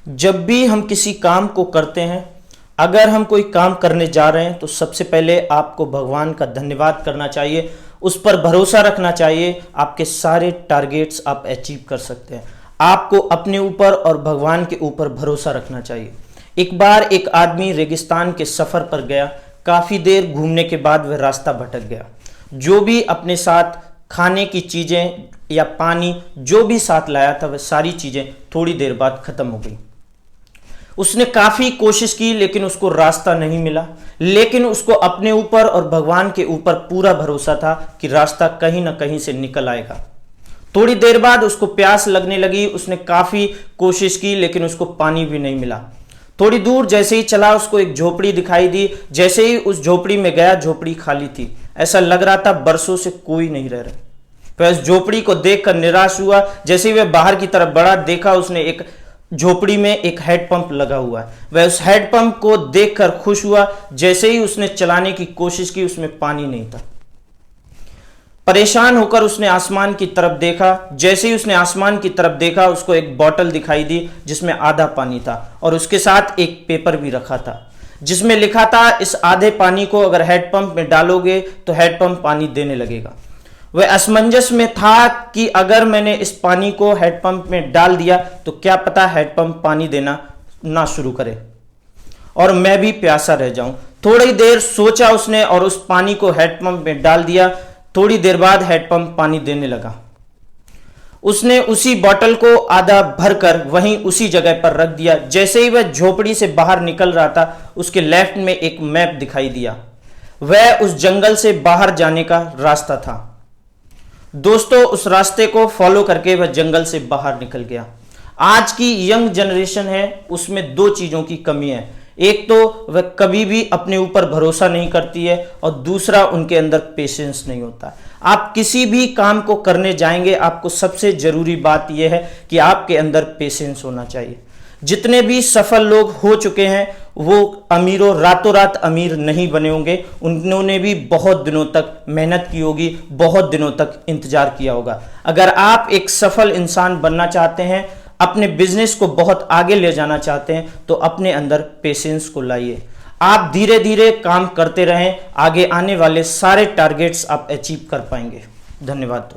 जब भी हम किसी काम को करते हैं, अगर हम कोई काम करने जा रहे हैं तो सबसे पहले आपको भगवान का धन्यवाद करना चाहिए, उस पर भरोसा रखना चाहिए। आपके सारे टारगेट्स आप अचीव कर सकते हैं। आपको अपने ऊपर और भगवान के ऊपर भरोसा रखना चाहिए। एक बार एक आदमी रेगिस्तान के सफ़र पर गया। काफ़ी देर घूमने के बाद वह रास्ता भटक गया। जो भी अपने साथ खाने की चीज़ें या पानी जो भी साथ लाया था, वह सारी चीज़ें थोड़ी देर बाद ख़त्म हो गई। उसने काफ़ी कोशिश की लेकिन उसको रास्ता नहीं मिला। लेकिन उसको अपने ऊपर और भगवान के ऊपर पूरा भरोसा था कि रास्ता कहीं ना कहीं से निकल आएगा। थोड़ी देर बाद उसको प्यास लगने लगी। उसने काफ़ी कोशिश की लेकिन उसको पानी भी नहीं मिला। थोड़ी दूर जैसे ही चला, उसको एक झोपड़ी दिखाई दी। जैसे ही उस झोपड़ी में गया, झोपड़ी खाली थी। ऐसा लग रहा था बरसों से कोई नहीं रह रहा। वह उस झोपड़ी को देखकर निराश हुआ। जैसे ही वह बाहर की तरफ बढ़ा, देखा उसने एक झोपड़ी में एक हैंडपंप लगा हुआ है। वह उस हैंडपंप को देखकर खुश हुआ। जैसे ही उसने चलाने की कोशिश की, उसमें पानी नहीं था। परेशान होकर उसने आसमान की तरफ देखा। जैसे ही उसने आसमान की तरफ देखा, उसको एक बोतल दिखाई दी जिसमें आधा पानी था और उसके साथ एक पेपर भी रखा था जिसमें लिखा था, इस आधे पानी को अगर हैंडपंप में डालोगे तो हैंडपंप पानी देने लगेगा। वह असमंजस में था कि अगर मैंने इस पानी को हैंडपंप में डाल दिया तो क्या पता हैंडपंप पानी देना ना शुरू करे और मैं भी प्यासा रह जाऊं। थोड़ी देर सोचा उसने और उस पानी को हैंडपंप में डाल दिया। थोड़ी देर बाद हैंडपंप पानी देने लगा। उसने उसी बोतल को आधा भरकर वहीं उसी जगह पर रख दिया। जैसे ही वह झोपड़ी से बाहर निकल रहा था, उसके लेफ्ट में एक मैप दिखाई दिया। वह उस जंगल से बाहर जाने का रास्ता था। दोस्तों, उस रास्ते को फॉलो करके वह जंगल से बाहर निकल गया। आज की यंग जनरेशन है, उसमें दो चीज़ों की कमी है। एक तो वह कभी भी अपने ऊपर भरोसा नहीं करती है और दूसरा उनके अंदर पेशेंस नहीं होता। आप किसी भी काम को करने जाएंगे, आपको सबसे ज़रूरी बात यह है कि आपके अंदर पेशेंस होना चाहिए। जितने भी सफल लोग हो चुके हैं, वो अमीरों रातों रात अमीर नहीं बने होंगे। उन्होंने भी बहुत दिनों तक मेहनत की होगी, बहुत दिनों तक इंतजार किया होगा। अगर आप एक सफल इंसान बनना चाहते हैं, अपने बिजनेस को बहुत आगे ले जाना चाहते हैं, तो अपने अंदर पेशेंस को लाइए। आप धीरे धीरे काम करते रहें, आगे आने वाले सारे टारगेट्स आप अचीव कर पाएंगे। धन्यवाद दोस्तों।